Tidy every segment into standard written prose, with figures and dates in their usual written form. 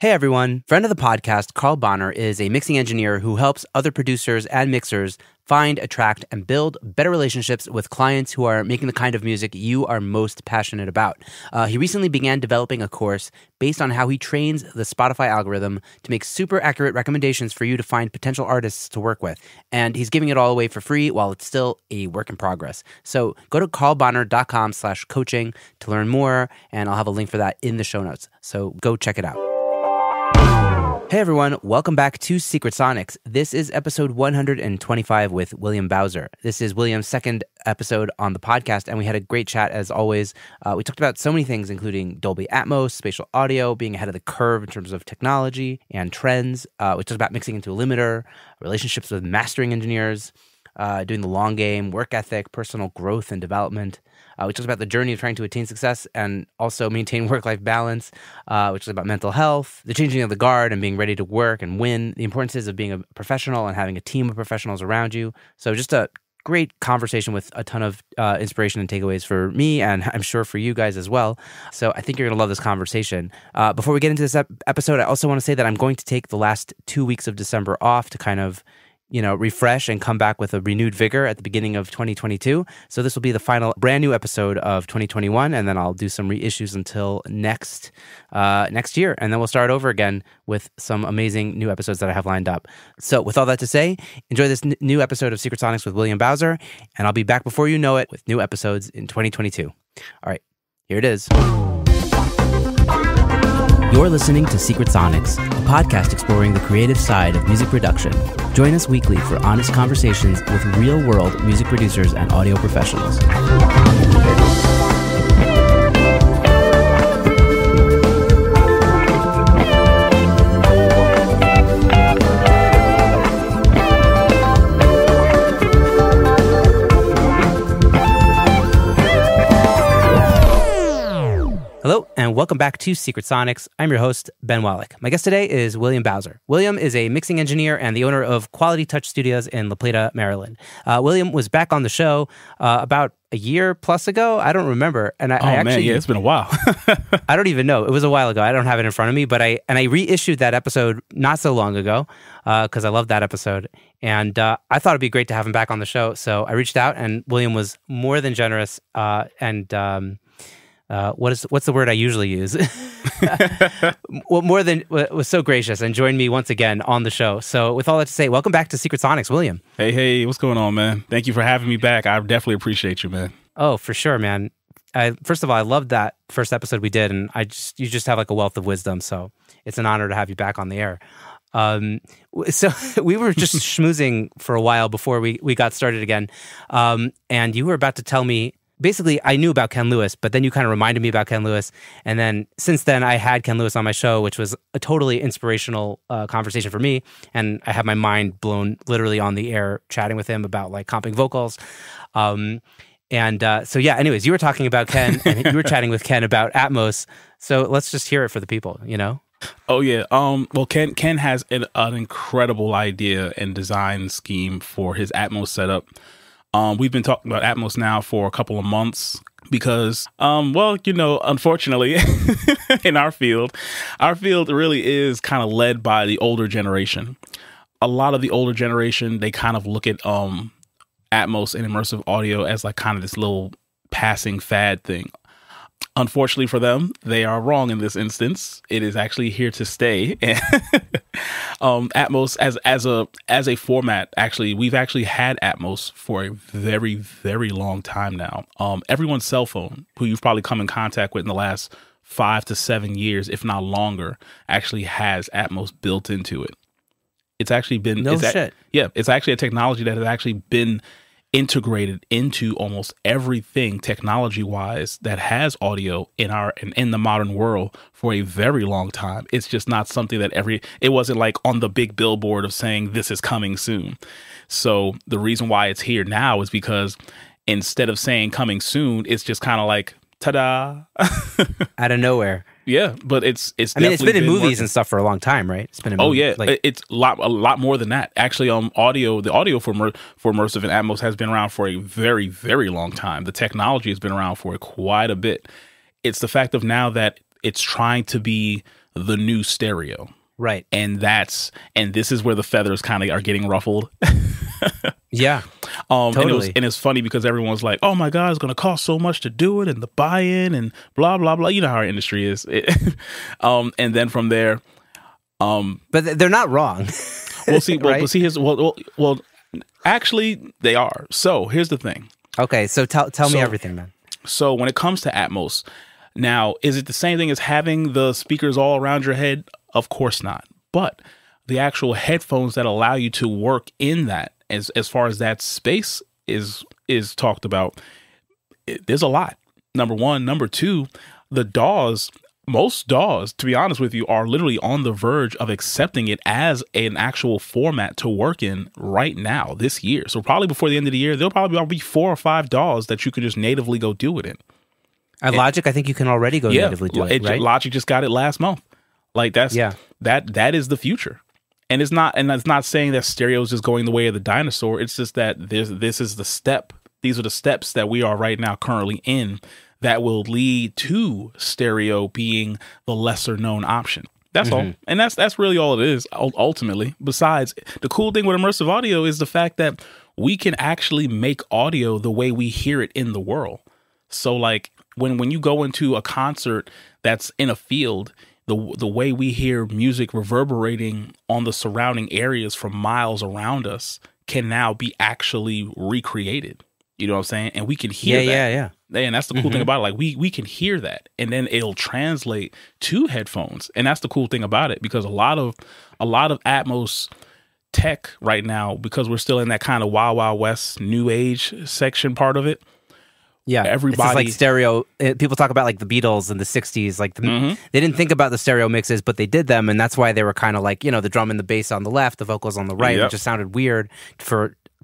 Hey everyone, friend of the podcast, Carl Bonner is a mixing engineer who helps other producers and mixers find, attract, and build better relationships with clients who are making the kind of music you are most passionate about. He recently began developing a course based on how he trains the Spotify algorithm to make super accurate recommendations for you to find potential artists to work with. And he's giving it all away for free while it's still a work in progress. So go to carlbonner.com/coaching to learn more, and I'll have a link for that in the show notes. So go check it out. Hey everyone, welcome back to Secret Sonics. This is episode 125 with William Bowser. This is William's second episode on the podcast, and we had a great chat as always. We talked about so many things, including Dolby Atmos, spatial audio, being ahead of the curve in terms of technology and trends. We talked about mixing into a limiter, relationships with mastering engineers, doing the long game, work ethic, personal growth and development. We talked about the journey of trying to attain success and also maintain work-life balance, which is about mental health, the changing of the guard and being ready to work and win, the importances of being a professional and having a team of professionals around you. So just a great conversation with a ton of inspiration and takeaways for me, and I'm sure for you guys as well. So I think you're going to love this conversation. Before we get into this episode, I also want to say that I'm going to take the last 2 weeks of December off to kind of refresh and come back with a renewed vigor at the beginning of 2022. So this will be the final brand new episode of 2021, and then I'll do some reissues until next year, and then we'll start over again with some amazing new episodes that I have lined up. So with all that to say, enjoy this new episode of Secret Sonics with William Bowser, and I'll be back before you know it with new episodes in 2022. All right, here it is. You're listening to Secret Sonics, a podcast exploring the creative side of music production. Join us weekly for honest conversations with real-world music producers and audio professionals. Hello, and welcome back to Secret Sonics. I'm your host, Ben Wallach. My guest today is William Bowser. William is a mixing engineer and the owner of Quality Touch Studios in La Plata, Maryland. William was back on the show about a year plus ago. I don't remember. And I actually, it's been a while. I don't even know. It was a while ago. I don't have it in front of me, but I reissued that episode not so long ago because I loved that episode. And I thought it'd be great to have him back on the show. So I reached out, and William was more than generous what's the word I usually use? Was so gracious and joined me once again on the show. So with all that to say, welcome back to Secret Sonics, William. Hey, what's going on, man? Thank you for having me back. I definitely appreciate you, man. Oh, for sure, man. First of all, I loved that first episode we did, and you just have like a wealth of wisdom. So it's an honor to have you back on the air. So we were just schmoozing for a while before we got started again. And you were about to tell me, basically, I knew about Ken Lewis, but then you kind of reminded me about Ken Lewis. And then since then, I had Ken Lewis on my show, which was a totally inspirational conversation for me. And I had my mind blown literally on the air chatting with him about like comping vocals. So yeah, anyways, you were talking about Ken and you were chatting with Ken about Atmos. So let's just hear it for the people, Oh, yeah. Well, Ken has an incredible idea and design scheme for his Atmos setup. We've been talking about Atmos now for a couple of months because, unfortunately, in our field really is kind of led by the older generation. A lot of the older generation, they kind of look at Atmos and immersive audio as like kind of this little passing fad thing. Unfortunately for them, they are wrong in this instance. It is actually here to stay. Atmos as a format, actually, we've actually had Atmos for a very, very long time now. Everyone's cell phone, who you've probably come in contact with in the last 5 to 7 years, if not longer, actually has Atmos built into it. It's actually been it's actually a technology that has actually been integrated into almost everything technology-wise that has audio in the modern world for a very long time. It's just not something that it wasn't like on the big billboard of saying this is coming soon. So the reason why it's here now is because instead of saying coming soon, it's just kind of like ta-da out of nowhere. Yeah, but it's it's been in movies and stuff for a long time, right? It's been in movies. Oh yeah, it's a lot more than that. Actually, the audio for immersive and Atmos has been around for a very, very long time. The technology has been around for quite a bit. It's the fact of now that it's trying to be the new stereo. Right. And this is where the feathers kind of are getting ruffled. Yeah. Totally. And it's funny because everyone's like, oh my God, it's going to cost so much to do it, and the buy-in and blah, blah, blah. You know how our industry is. And then from there. But they're not wrong. We'll see. Right? We'll see. Well, actually, they are. So here's the thing. Okay. So tell me everything, man. So when it comes to Atmos, now, is it the same thing as having the speakers all around your head? Of course not. But the actual headphones that allow you to work in that, as far as that space is talked about, there's a lot. Number one. Number two, the DAWs, most DAWs, to be honest with you, are literally on the verge of accepting it as an actual format to work in right now, this year. So probably before the end of the year, there'll probably be 4 or 5 DAWs that you could just natively go do it in. Logic, I think you can already go natively do it, right? Logic just got it last month. Like that is the future. And it's not saying that stereo is just going the way of the dinosaur. It's just that this is the step. These are the steps that we are right now currently in that will lead to stereo being the lesser known option. That's all. And that's really all it is ultimately. Besides, the cool thing with immersive audio is the fact that we can actually make audio the way we hear it in the world. So like when you go into a concert that's in a field, the way we hear music reverberating on the surrounding areas from miles around us can now be actually recreated. You know what I'm saying? And we can hear that. Yeah. And that's the cool thing about it. Like we can hear that, and then it'll translate to headphones. And that's the cool thing about it, because a lot of Atmos tech right now, because we're still in that kind of Wild Wild West new age section part of it. Yeah, everybody it's like stereo. People talk about like the Beatles in the '60s. Like they didn't think about the stereo mixes, but they did them, and that's why they were kind of like, the drum and the bass on the left, the vocals on the right. It just sounded weird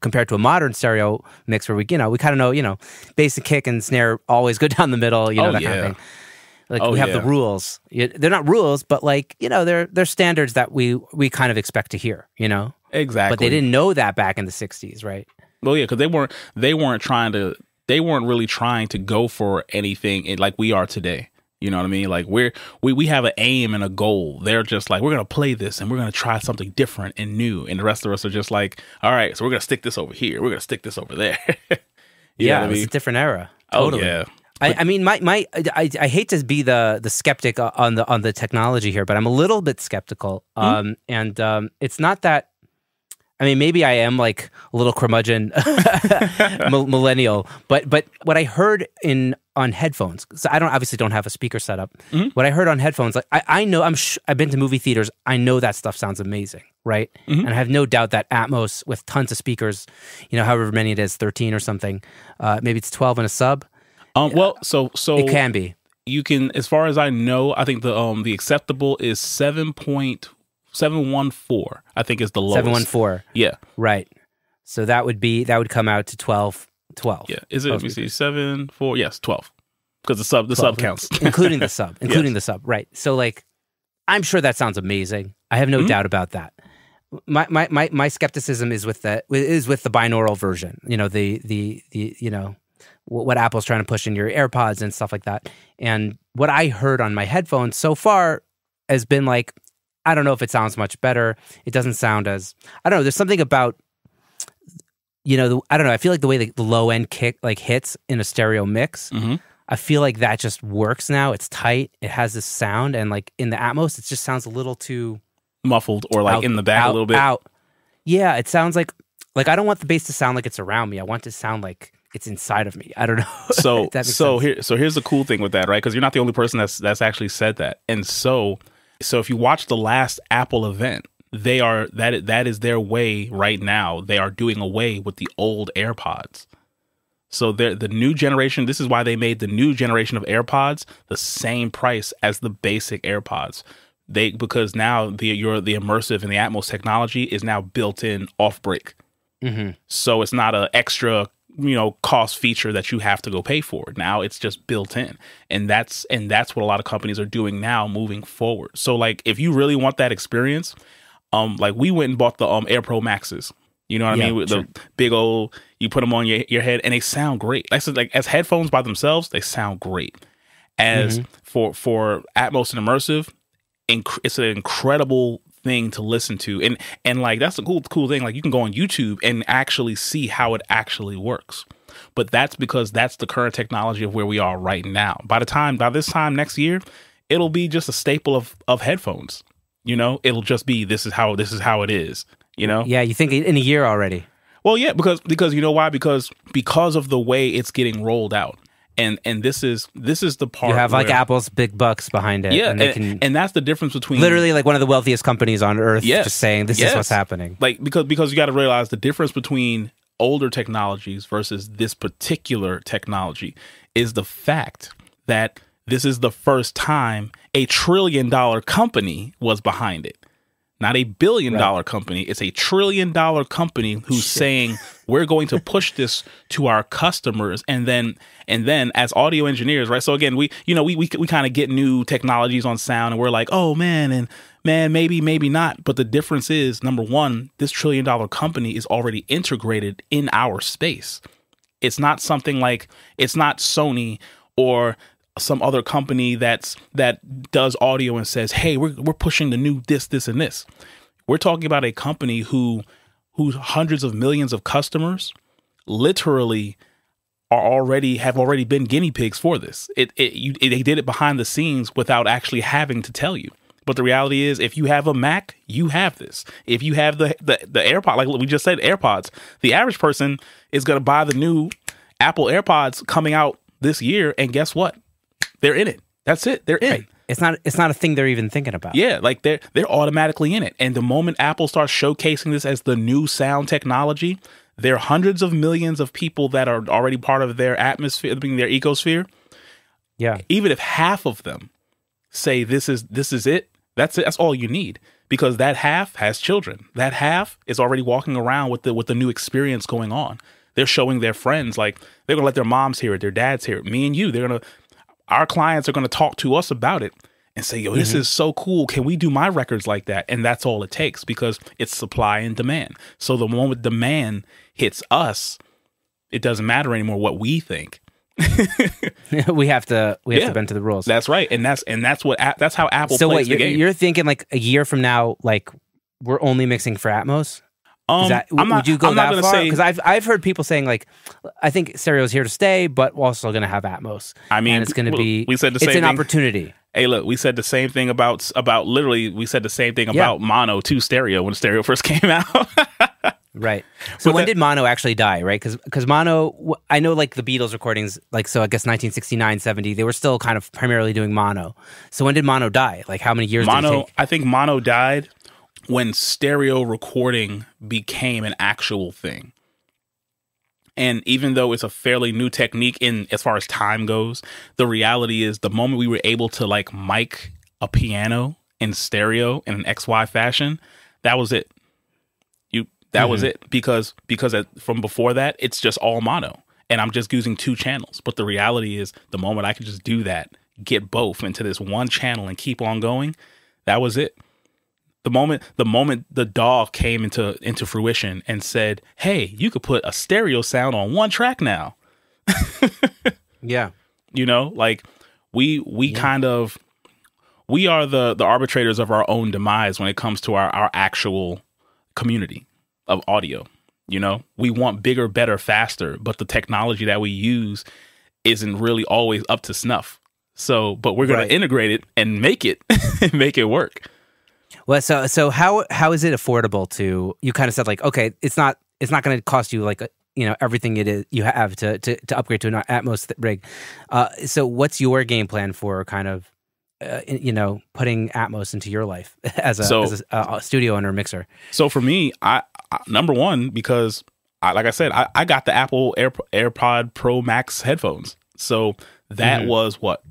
compared to a modern stereo mix where we kind of know, bass and kick and snare always go down the middle. That kind of thing. Like we have the rules. They're not rules, but like they're standards that we kind of expect to hear. Exactly. But they didn't know that back in the '60s, right? Well, yeah, because they weren't really trying to go for anything like we are today. You know what I mean? Like we have an aim and a goal. They're just like, we're going to play this and we're going to try something different and new. And the rest of us are just like, all right, so we're going to stick this over here. We're going to stick this over there. It's a different era. Totally. Oh, yeah. I mean, I hate to be the skeptic on the technology here, but I'm a little bit skeptical. And it's not that. I mean, maybe I am like a little curmudgeon millennial, but what I heard on headphones, so I obviously don't have a speaker setup. What I heard on headphones, like I know I've been to movie theaters. I know that stuff sounds amazing, right? And I have no doubt that Atmos with tons of speakers, however many it is, 13 or something, maybe it's 12 and a sub. So it can be. You can, as far as I know, I think the acceptable is 7.714, I think, is the lowest. 714. Yeah. Right. So that would come out to 12. Yeah. Is it, let me see, 7.4? Yes, 12. Because the sub counts. Including the sub. The sub, right. So like, I'm sure that sounds amazing. I have no doubt about that. My skepticism is with the binaural version. What Apple's trying to push in your AirPods and stuff like that. And what I heard on my headphones so far has been like, I don't know if it sounds much better. It doesn't sound as, I don't know. There's something about, I don't know. I feel like the way the low end kick like hits in a stereo mix, I feel like that just works now. It's tight. It has this sound, and like in the Atmos, it just sounds a little too muffled, or like in the back a little bit. Yeah, it sounds like I don't want the bass to sound like it's around me. I want it to sound like it's inside of me. I don't know. Here's the cool thing with that, right? Because you're not the only person that's actually said that, and so if you watch the last Apple event, that is their way right now. They are doing away with the old AirPods. So the new generation, this is why they made the new generation of AirPods the same price as the basic AirPods. Because now the immersive and the Atmos technology is now built in off break. So it's not an extra cost feature that you have to go pay for. Now it's just built in. And that's what a lot of companies are doing now moving forward. So like, if you really want that experience, like we went and bought the AirPro Maxes. You know what I mean? With the big old, you put them on your head and they sound great. Like as headphones by themselves, they sound great. As for Atmos and immersive, it's an incredible thing to listen to, and like that's a cool thing. Like you can go on YouTube and actually see how it actually works. But that's because that's the current technology of where we are right now. By this time next year, it'll be just a staple of headphones. You know, it'll just be this is how it is. You know, yeah. You think in a year already? Well, yeah, because you know why? Because of the way it's getting rolled out. And this is the part you have like Apple's big bucks behind it. Yeah, and that's the difference between literally like one of the wealthiest companies on earth just saying this is what's happening. Like because you got to realize the difference between older technologies versus this particular technology is the fact that this is the first time a $1 trillion company was behind it. Not a $1 billion company. It's a $1 trillion company who's saying we're going to push this to our customers, and then as audio engineers, right? So again, we kind of get new technologies on sound, and we're like, oh man, maybe not. But the difference is, number one, this $1 trillion company is already integrated in our space. It's not something like it's not Sony or some other company that does audio and says, hey, we're pushing the new this and this. We're talking about a company whose hundreds of millions of customers literally have already been guinea pigs for this. They did it behind the scenes without actually having to tell you. But the reality is, if you have a Mac, you have this. If you have the AirPod, like we just said, AirPods, the average person is going to buy the new Apple AirPods coming out this year, and guess what? They're in it. That's it. They're in. Right. It's not a thing they're even thinking about. Yeah, like they're automatically in it. And the moment Apple starts showcasing this as the new sound technology, there are hundreds of millions of people that are already part of their atmosphere, their ecosphere. Yeah. Even if half of them say this is it, that's it. That's all you need, because that half has children. That half is already walking around with the new experience going on. They're showing their friends, like they're gonna let their moms hear it, their dads hear it, me and you. Our clients are going to talk to us about it and say, yo, this is so cool. Can we do my records like that? And that's all it takes, because it's supply and demand. So the moment demand hits us, it doesn't matter anymore what we think. we have to bend to the rules. That's right. And that's how Apple so plays the game. You're thinking like a year from now, like we're only mixing for Atmos? Would you go that far? Because I've heard people saying like, I think stereo is here to stay, but we're also going to have Atmos. I mean, and it's going to be. We said the same it's an thing. Opportunity. Hey, look, we said the same thing about literally. We said the same thing about mono to stereo when stereo first came out. Right. So when did mono actually die? Right? Because mono, I know like the Beatles recordings, like so I guess 1969, 70, they were still kind of primarily doing mono. So when did mono die? Like how many years? Did it take? I think mono died when stereo recording became an actual thing. And even though it's a fairly new technique in as far as time goes, the reality is the moment we were able to like mic a piano in stereo in an XY fashion, that was it. That was it, because from before that, it's just all mono, and I'm just using two channels. But the reality is, the moment I could just do that, get both into this one channel and keep on going, that was it. The moment the DAW came into fruition and said, "Hey, you could put a stereo sound on one track now." Yeah, you know, like we are the arbitrators of our own demise when it comes to our actual community of audio. You know, we want bigger, better, faster, but the technology that we use isn't really always up to snuff. So, but we're going to integrate it and make it work. Well, so how is it affordable to? You kind of said like, okay, it's not going to cost you like everything it is you have to upgrade to an Atmos rig. So what's your game plan for kind of putting Atmos into your life as a studio owner mixer? So for me, I number one, because like I said, I got the Apple AirPod Pro Max headphones. So that was what,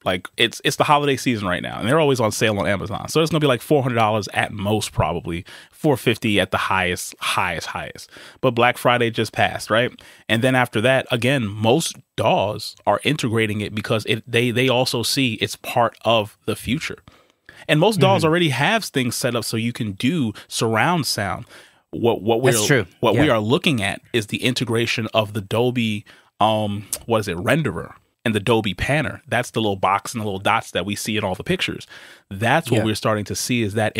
like it's the holiday season right now, and they're always on sale on Amazon. So it's gonna be like $400 at most, probably $450 at the highest. But Black Friday just passed, right? And then after that, again, most DAWs are integrating it because they also see it's part of the future. And most DAWs already have things set up so you can do surround sound. That's true. What we are looking at is the integration of the Dolby renderer and the Dolby Panner. That's the little box and the little dots that we see in all the pictures. That's what we're starting to see is that